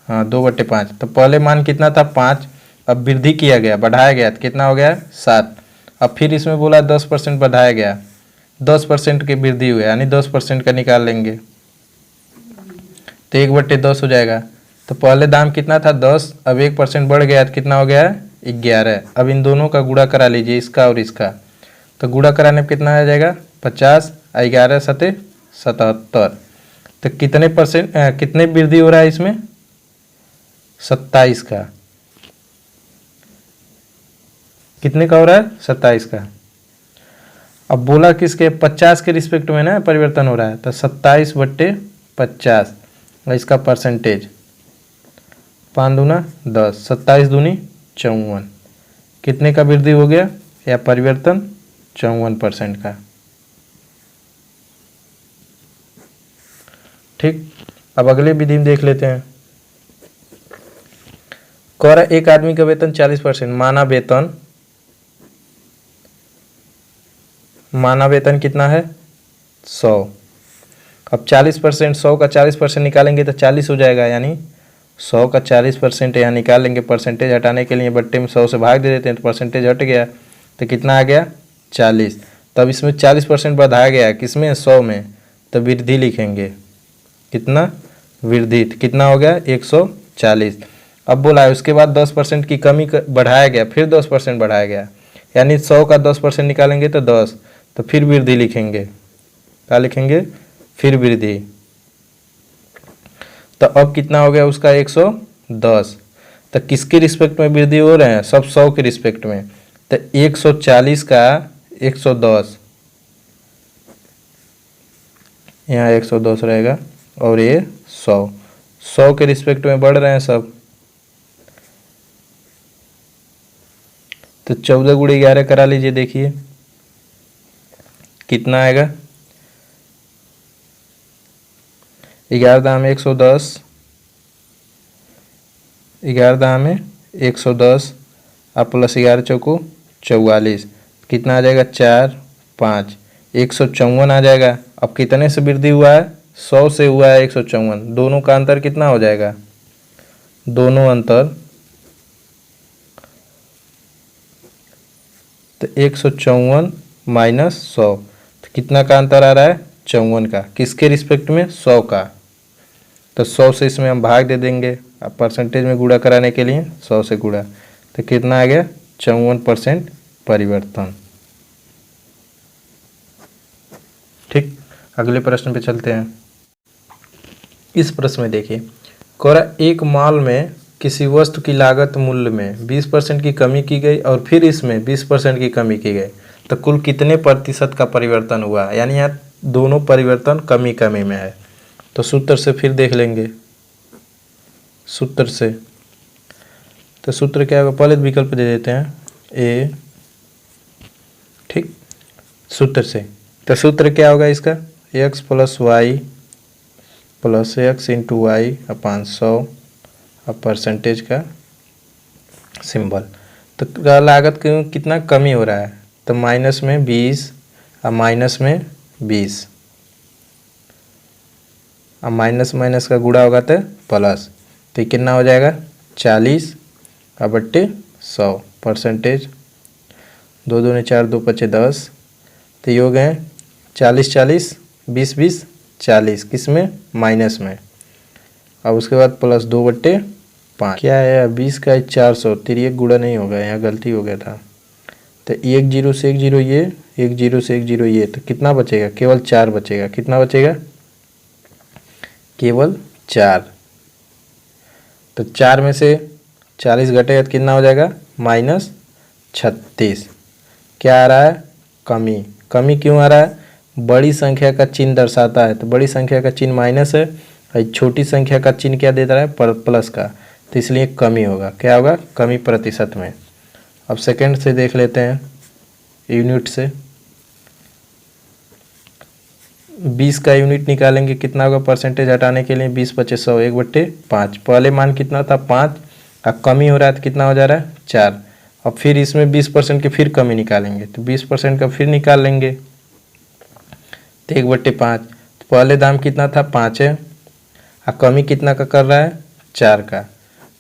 S1: हाँ 2/5। तो पहले मान कितना था 5, अब वृद्धि किया गया बढ़ाया गया तो कितना हो गया 7। अब फिर इसमें बोला 10% बढ़ाया गया, 10% की वृद्धि हुई, यानी 10% का निकाल लेंगे तो 1/10 हो जाएगा। तो पहले दाम कितना था 10, अब 1% बढ़ गया तो कितना हो गया 11। अब इन दोनों का गुणा करा लीजिए, इसका और इसका, तो गुणा कराने पर कितना आ जाएगा 50 और 11 सते 77। तो कितने परसेंट कितने वृद्धि हो रहा है इसमें 27 का। कितने का हो रहा है 27 का। अब बोला किसके 50 के रिस्पेक्ट में ना परिवर्तन हो रहा है, तो 27/50 और इसका परसेंटेज 5 दूना 10, 27 दूनी 54। कितने का वृद्धि हो गया या परिवर्तन 54% का। ठीक, अब अगले विधि में देख लेते हैं। कह एक आदमी का वेतन 40%, माना वेतन कितना है 100। अब 40%, 100 का 40% निकालेंगे तो 40 हो जाएगा, यानी 100 का 40% यहाँ निकालेंगे। परसेंटेज हटाने के लिए बट्टे में 100 से भाग दे देते हैं तो परसेंटेज हट गया, तो कितना आ गया 40। तब इसमें 40% बढ़ाया गया किसमें 100 में, तो वृद्धि लिखेंगे। कितना वृद्धि, कितना हो गया 140। अब बोला है उसके बाद 10% की कमी बढ़ाया गया, फिर 10% बढ़ाया गया, यानी 100 का 10% निकालेंगे तो 10, तो फिर वृद्धि लिखेंगे। क्या लिखेंगे फिर वृद्धि। तो अब कितना हो गया उसका 110। तो किसके रिस्पेक्ट में वृद्धि हो रहे हैं, सब 100 के रिस्पेक्ट में। तो 140 का 110, यहाँ 110 रहेगा और ये 100 के रिस्पेक्ट में बढ़ रहे हैं सब। तो 14 गुणे 11 करा लीजिए, देखिए कितना आएगा 11 दाम 110, 11 दाम में 110 और प्लस 11 चौको 44, कितना आ जाएगा 4 5 154 आ जाएगा। अब कितने से वृद्धि हुआ है 100 से हुआ है 154, दोनों का अंतर कितना हो जाएगा, दोनों अंतर तो 154 माइनस 100, तो कितना का अंतर आ रहा है 54 का। किसके रिस्पेक्ट में 100 का, तो 100 से इसमें हम भाग दे देंगे। अब परसेंटेज में गुणा कराने के लिए 100 से गुणा, तो कितना आ गया 54% परिवर्तन। ठीक, अगले प्रश्न पे चलते हैं। इस प्रश्न में देखिए, कोरा एक माल में किसी वस्तु की लागत मूल्य में 20% की कमी की गई और फिर इसमें 20% की कमी की गई, तो कुल कितने प्रतिशत का परिवर्तन हुआ, यानी यहाँ दोनों परिवर्तन कमी कमी में है। तो सूत्र से फिर देख लेंगे। सूत्र से तो सूत्र क्या होगा, पहले विकल्प दे देते हैं ए। ठीक, सूत्र से तो सूत्र क्या होगा इसका, x plus Y plus x into Y 500 और परसेंटेज का सिंबल। तो लागत क्यों कितना कमी हो रहा है, तो माइनस में 20 और माइनस में 20, अब माइनस माइनस का गुणा होगा तो प्लस, तो कितना हो जाएगा 40 और बट्टे 100 परसेंटेज, 2 दूनी 4 2 5 10, तो ये हो गए 40 40 20 20 40, किस में माइनस में, अब उसके बाद प्लस 2/5 क्या है 20 का 400, तिरक गुणा नहीं होगा, यहाँ गलती हो गया था, तो 1 0 से 1 0 ये, 1 0 से 1 0 ये, तो कितना बचेगा केवल 4 बचेगा, कितना बचेगा केवल 4, तो 4 में से 40 घटेगा तो कितना हो जाएगा -36, क्या आ रहा है कमी, कमी क्यों आ रहा है, बड़ी संख्या का चिन्ह दर्शाता है, तो बड़ी संख्या का चिन्ह माइनस है और छोटी संख्या का चिन्ह क्या दे रहा है प्लस का, तो इसलिए कमी होगा, क्या होगा कमी प्रतिशत में। अब सेकंड से देख लेते हैं, यूनिट से 20 का यूनिट निकालेंगे कितना होगा, परसेंटेज हटाने के लिए 20 25 100 1/5, पहले मान कितना था 5, अब कमी हो रहा है तो कितना हो जा रहा है 4, अब फिर इसमें 20% की फिर कमी निकालेंगे, तो 20% का फिर निकाल लेंगे, तो 1/5, तो पहले दाम कितना था 5 है, और कमी कितना का कर रहा है 4 का,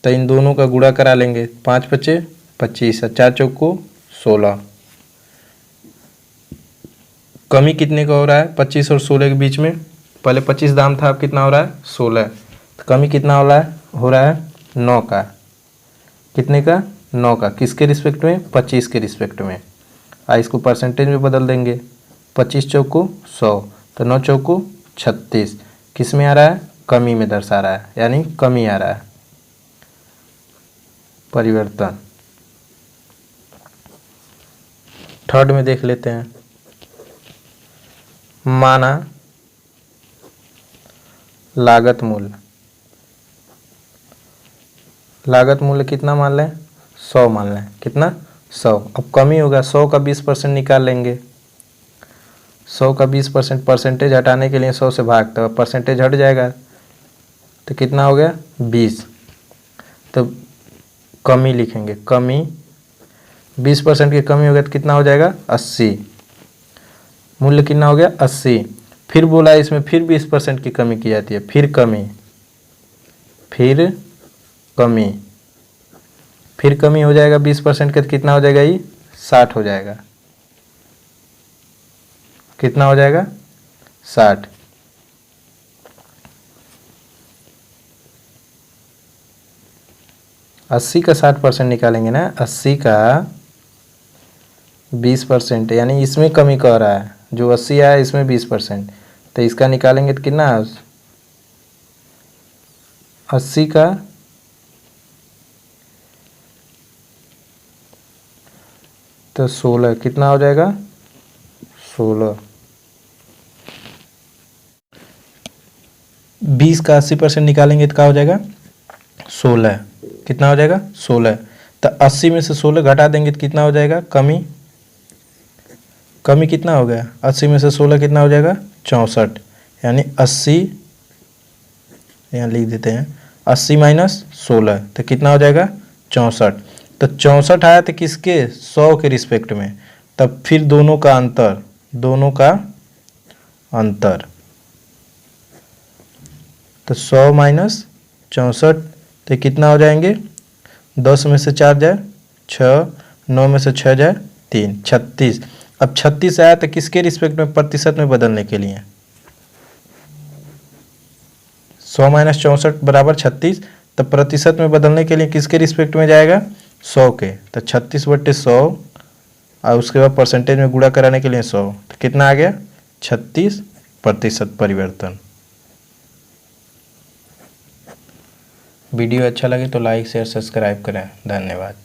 S1: तो इन दोनों का गुणा करा लेंगे, 5 5 25 और 4 चौको 16, कमी कितने का हो रहा है 25 और 16 के बीच में, पहले 25 दाम था अब कितना हो रहा है 16, तो कमी कितना हो रहा है 9 का, कितने का 9 का, किसके रिस्पेक्ट में 25 के रिस्पेक्ट में, इसको परसेंटेज में बदल देंगे, 25 चौको 100, तो 9 चौको 36, किस में आ रहा है कमी में दर्शा रहा है, यानी कमी आ रहा है परिवर्तन। थर्ड में देख लेते हैं, माना लागत मूल्य, लागत मूल्य कितना मान लें 100 मान लें, कितना 100, अब कमी होगा 100 का 20% निकाल लेंगे, 100 का 20% परसेंटेज हटाने के लिए 100 से भाग, तो परसेंटेज हट जाएगा, तो कितना हो गया 20, तो कमी लिखेंगे, कमी 20% की कमी हो गया तो कितना हो जाएगा 80, मूल्य कितना हो गया 80, फिर बोला इसमें फिर 20% की कमी की जाती है, फिर कमी फिर कमी हो जाएगा 20% का, तो कितना हो जाएगा ये 60 हो जाएगा, कितना हो जाएगा 60, अस्सी का 60% निकालेंगे ना, 80 का 20%, यानी इसमें कमी कर रहा है, जो 80 आया इसमें 20%, तो इसका निकालेंगे तो कितना 80 का तो 16, कितना हो जाएगा 16, 20 का 80% निकालेंगे तो क्या हो जाएगा 16, कितना हो जाएगा 16, तो 80 में से 16 घटा देंगे तो कितना हो जाएगा कमी कितना हो गया 80 में से 16 कितना हो जाएगा 64, यानी 80, यहाँ लिख देते हैं 80 माइनस 16, तो कितना हो जाएगा 64, तो 64 आया तो किसके 100 के रिस्पेक्ट में, तब फिर दोनों का अंतर, तो 100 माइनस 64, तो कितना हो जाएंगे 10 में से 4 जाए 6, 9 में से 6 जाए 3, 36, अब 36 आया तो किसके रिस्पेक्ट में प्रतिशत में बदलने के लिए 100 माइनस 64 बराबर 36, तो प्रतिशत में बदलने के लिए किसके रिस्पेक्ट में जाएगा 100 के, तो 36/100 और उसके बाद परसेंटेज में गुणा कराने के लिए 100, तो कितना आ गया 36% परिवर्तन। वीडियो अच्छा लगे तो लाइक शेयर सब्सक्राइब करें, धन्यवाद।